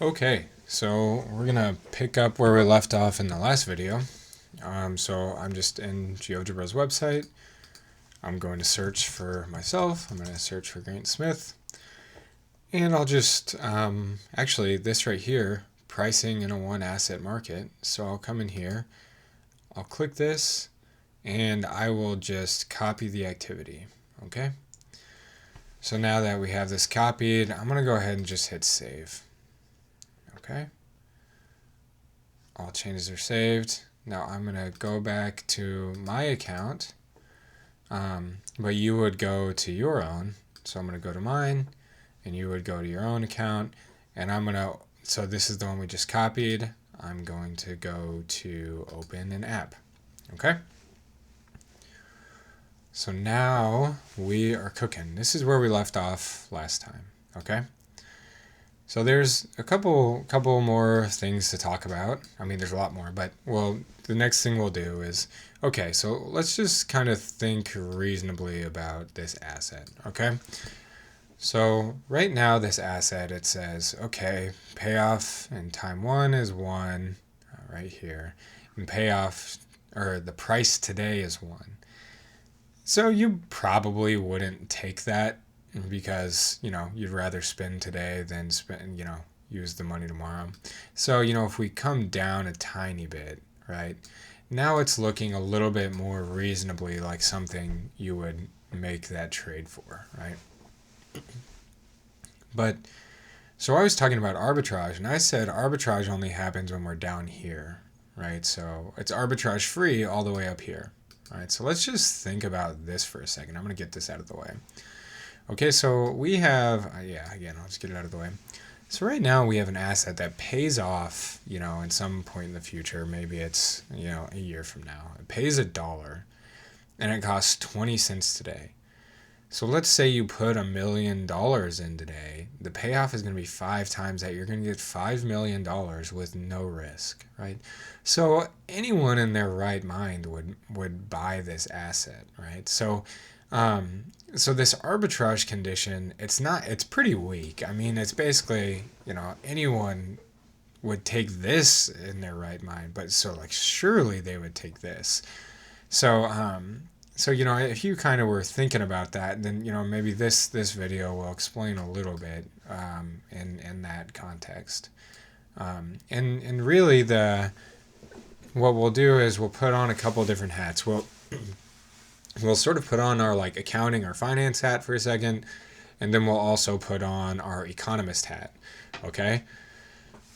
Okay, so we're gonna pick up where we left off in the last video. So I'm just in GeoGebra's website. I'm going to search for myself. I'm going to search for Grant Smith. And I'll just, actually this right here, pricing in a one asset market. So I'll come in here, I'll click this, and I will just copy the activity, okay? So now that we have this copied, I'm going to go ahead and just hit save. Okay. All changes are saved. Now I'm going to go back to my account, but you would go to your own. So I'm going to go to mine, and you would go to your own account, and I'm going to, so this is the one we just copied. I'm going to go to open an app. Okay. So now we are cooking. This is where we left off last time. Okay. So there's a couple more things to talk about. I mean, there's a lot more, but the next thing we'll do is, okay, so let's just kind of think reasonably about this asset, okay? So right now this asset, it says, okay, payoff in time one is 1 right here, and payoff, or the price today is 1. So you probably wouldn't take that because, you'd rather spend today than use the money tomorrow. So, if we come down a tiny bit, right, now it's looking a little bit more reasonably like something you would make that trade for, right? But, so I was talking about arbitrage, and I said arbitrage only happens when we're down here, right? So it's arbitrage free all the way up here. All right, so let's just think about this for a second. I'm going to get this out of the way. Okay, so we have, again, I'll just get it out of the way. So right now we have an asset that pays off, in some point in the future. Maybe it's, a year from now. It pays $1 and it costs 20 cents today. So let's say you put $1 million in today. The payoff is going to be 5 times that. You're going to get $5 million with no risk, right? So anyone in their right mind would buy this asset, right? So this arbitrage condition, it's pretty weak. I mean, it's basically, anyone would take this in their right mind, but so surely they would take this. So, if you kind of were thinking about that, then, maybe this video will explain a little bit, in that context. And really what we'll do is we'll put on a couple different hats. We'll sort of put on our accounting or finance hat for a second, and then we'll also put on our economist hat. Okay.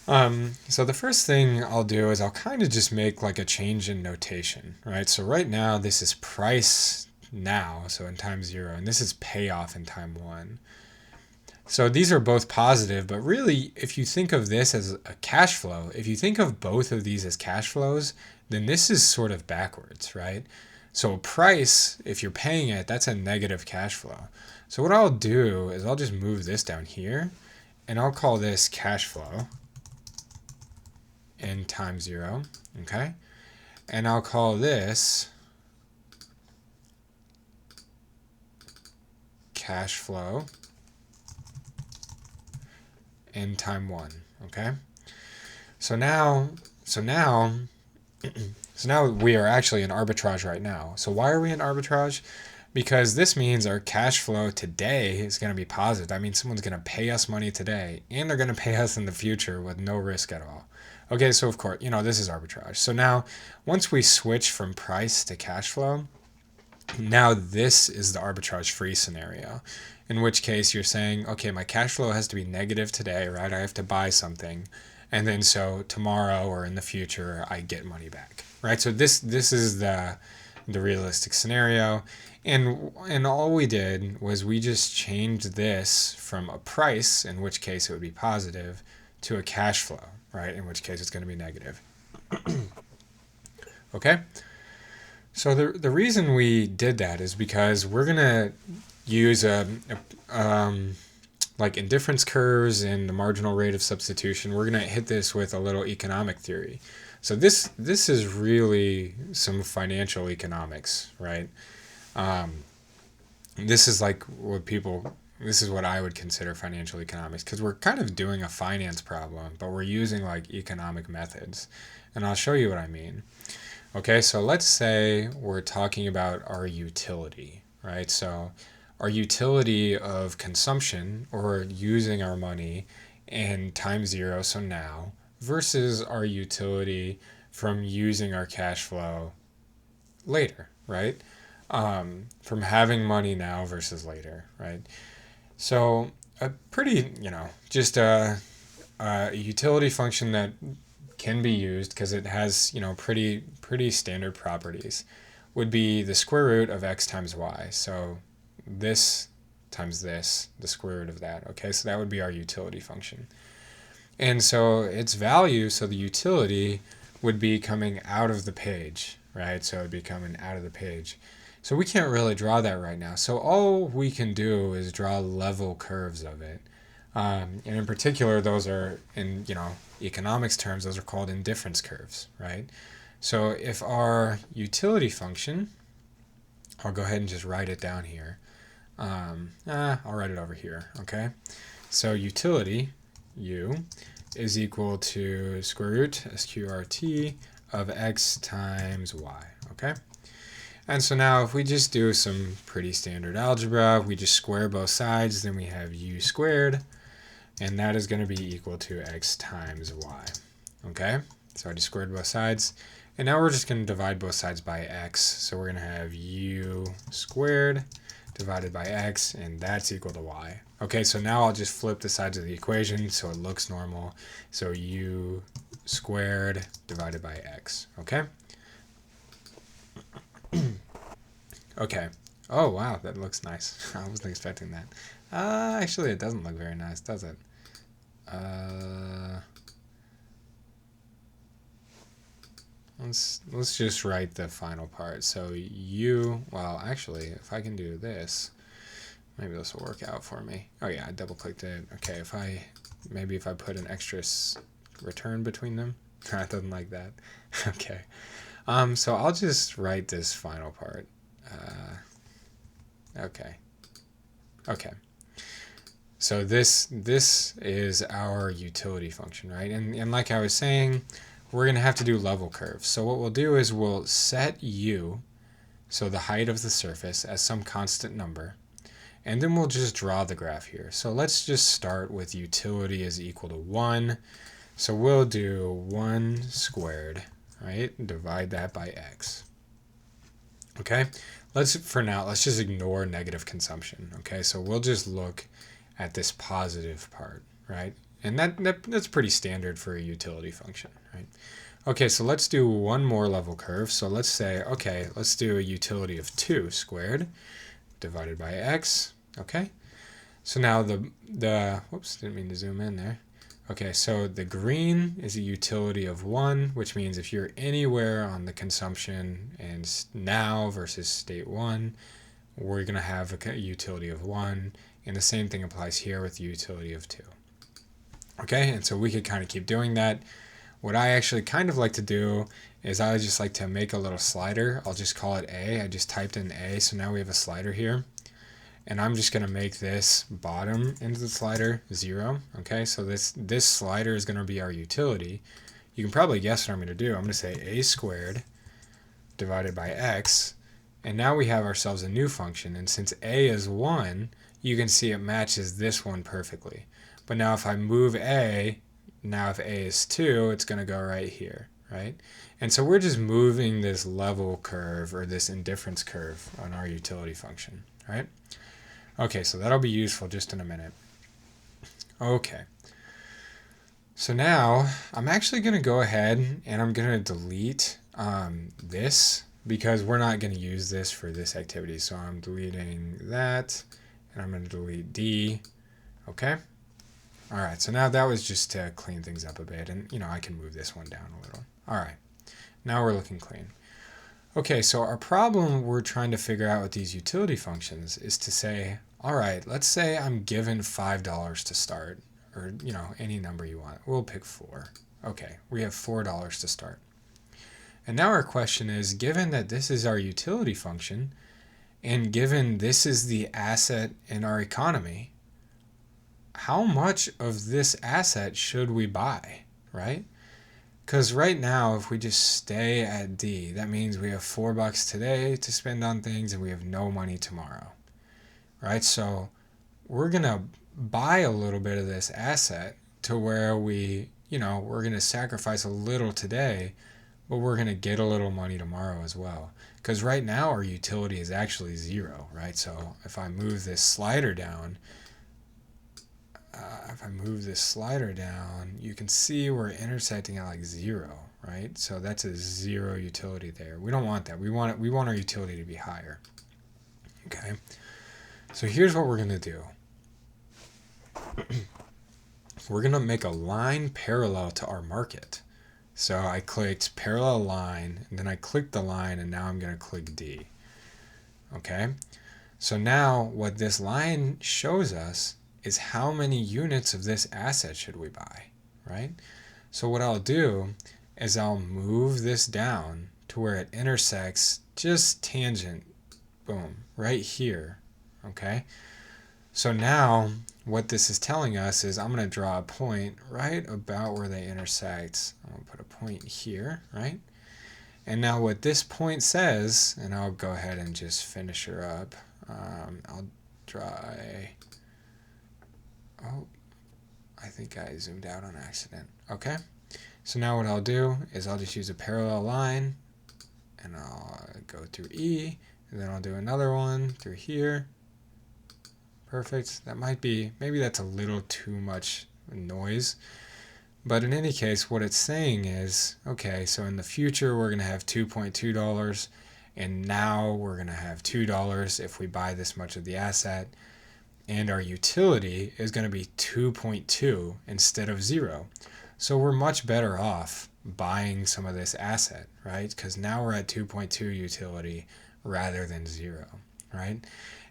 So the first thing I'll do is I'll kind of just make a change in notation, right? So right now this is price now, so in time 0, and this is payoff in time 1. So these are both positive, but really if you think of this as a cash flow, if you think of both of these as cash flows, then this is sort of backwards, right? So price, if you're paying it, that's a negative cash flow. So what I'll do is I'll just move this down here, and I'll call this cash flow in time 0, okay? And I'll call this cash flow in time 1, okay? So now we are actually in arbitrage right now. So why are we in arbitrage? Because this means our cash flow today is going to be positive. That means someone's going to pay us money today, and they're going to pay us in the future with no risk at all. Okay, so of course, this is arbitrage. So now, once we switch from price to cash flow, now this is the arbitrage-free scenario, in which case you're saying, okay, my cash flow has to be negative today, right? I have to buy something, and then so tomorrow or in the future, I get money back, right? So this is the realistic scenario, and all we did was we just changed this from a price, in which case it would be positive, to a cash flow, right? In which case it's going to be negative. Okay? So the reason we did that is because we're going to use indifference curves and the marginal rate of substitution. We're going to hit this with a little economic theory. So this is really some financial economics, right? This is what people this is what I would consider financial economics, because we're kind of doing a finance problem, but we're using like economic methods. And I'll show you what I mean. Okay, so let's say we're talking about our utility, right? So our utility of consumption or using our money in time zero, so now, versus our utility from using our cash flow later, right? From having money now versus later, right? So a pretty, just a utility function that can be used because it has, pretty standard properties would be the square root of x times y. So this times this, the square root of that. Okay, so that would be our utility function. And so its value, so the utility would be coming out of the page, right? So it would be coming out of the page. So we can't really draw that right now. So all we can do is draw level curves of it. And in particular, those are in, economics terms, those are called indifference curves, right? So if our utility function, I'll go ahead and just write it down here. I'll write it over here, okay? So utility, u, is equal to square root, sqrt, of x times y, okay? And so now if we just do some pretty standard algebra, we just square both sides, then we have u squared, and that is going to be equal to x times y, okay? So I just squared both sides, and now we're just going to divide both sides by x, so we're going to have u squared divided by x, and that's equal to y. Okay, so now I'll just flip the sides of the equation so it looks normal. So u squared divided by x, okay? Okay. Oh, wow, that looks nice. I wasn't expecting that. Actually, it doesn't look very nice, does it? Let's just write the final part. So well, actually, if I can do this, maybe this will work out for me. Oh yeah, I double clicked it. Okay, maybe if I put an extra return between them. It doesn't like that. Okay. So I'll just write this final part. Okay. So this is our utility function, right? And like I was saying, we're going to have to do level curves. So what we'll do is we'll set u, so the height of the surface, as some constant number. And then we'll just draw the graph here. So let's just start with utility is equal to 1. So we'll do 1 squared, right? Divide that by x. Okay? For now, let's just ignore negative consumption. Okay? So we'll just look at this positive part, right? And that's pretty standard for a utility function, right? Okay, so let's do one more level curve. So let's say, okay, let's do a utility of 2 squared divided by x. Okay? So now whoops, didn't mean to zoom in there. Okay, so the green is a utility of 1, which means if you're anywhere on the consumption and now versus state 1, we're going to have a utility of 1. And the same thing applies here with the utility of 2. Okay, and so we could kind of keep doing that. What I actually kind of like to do is I just like to make a little slider. I'll just call it A. I just typed in A, so now we have a slider here. And I'm just going to make this bottom end of the slider 0. Okay, so this slider is going to be our utility. You can probably guess what I'm going to do. I'm going to say a squared divided by x. And now we have ourselves a new function. And since a is 1, you can see it matches this one perfectly. But now if I move a, now if a is 2, it's going to go right here, right? And so we're just moving this level curve or this indifference curve on our utility function, right? Okay, so that'll be useful just in a minute. Okay. So now I'm actually going to go ahead and I'm going to delete this because we're not going to use this for this activity. So I'm deleting that and I'm going to delete D. Okay. All right. So now that was just to clean things up a bit, and I can move this one down a little. All right. Now we're looking clean. Okay, so our problem we're trying to figure out with these utility functions is to say, all right, let's say I'm given $5 to start, or any number you want. We'll pick 4. Okay, we have $4 to start. And now our question is, given that this is our utility function, And given this is the asset in our economy, how much of this asset should we buy, right? Because right now, if we just stay at D, that means we have $4 today to spend on things and we have no money tomorrow, right? So we're going to buy a little bit of this asset to where we're going to sacrifice a little today, but we're going to get a little money tomorrow as well. Because right now our utility is actually 0, right? So if I move this slider down, you can see we're intersecting at like 0, right? So that's a 0 utility there. We don't want that. We want our utility to be higher. Okay. So here's what we're going to do. We're going to make a line parallel to our market. So I clicked parallel line, and then I clicked the line, and now I'm going to click D. Okay. So now what this line shows us is how many units of this asset should we buy, right? So what I'll do is I'll move this down to where it intersects just tangent, boom, right here, okay? So now what this is telling us is I'm going to draw a point right about where they intersect. I'm going to put a point here, right? And now what this point says, and I'll go ahead and just finish her up. I'll draw a... Oh, I think I zoomed out on accident. Okay. So now what I'll do is I'll just use a parallel line, and I'll go through E, and then I'll do another one through here. Perfect. That might be, maybe that's a little too much noise. But in any case, what it's saying is, okay, so in the future we're going to have $2.2, and now we're going to have $2 if we buy this much of the asset. And our utility is going to be 2.2 instead of 0. So we're much better off buying some of this asset, right? Because now we're at 2.2 utility rather than 0, right?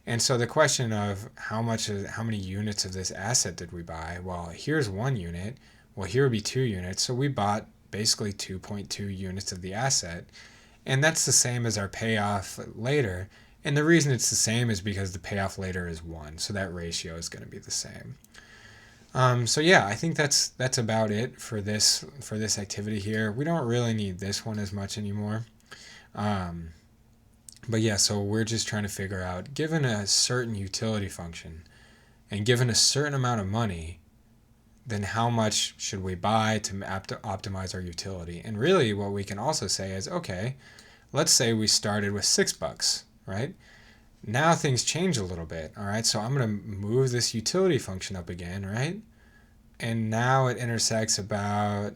And so the question of how many units of this asset did we buy? Well, here's 1 unit. Well, here would be 2 units. So we bought basically 2.2 units of the asset. And that's the same as our payoff later. And the reason it's the same is because the payoff later is 1, so that ratio is going to be the same. So yeah, I think that's about it for this activity here. We don't really need this one as much anymore. But yeah, so we're just trying to figure out, given a certain utility function and given a certain amount of money, then how much should we buy to optimize our utility? And really what we can also say is, okay, let's say we started with $6. Right? Now things change a little bit, all right? So I'm going to move this utility function up again, right? And now it intersects about,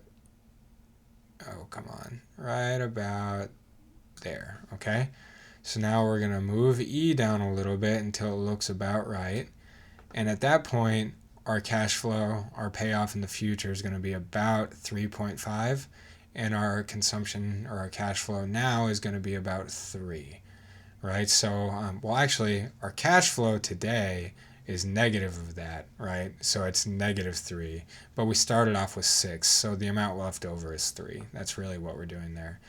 oh, come on, right about there, okay? So now we're going to move E down a little bit until it looks about right. And at that point, our cash flow, our payoff in the future is going to be about 3.5, and our consumption or our cash flow now is going to be about 3. Right, so well, actually, our cash flow today is negative of that, right? So it's -3, but we started off with 6, so the amount left over is 3. That's really what we're doing there.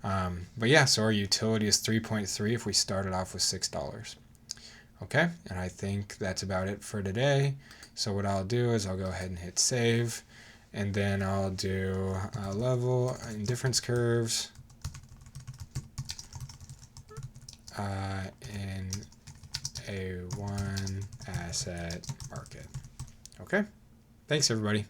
But yeah, so our utility is 3.3 if we started off with $6. Okay, and I think that's about it for today. So what I'll do is I'll go ahead and hit save, and then I'll do level indifference curves. In a 1 asset market. Okay, thanks everybody.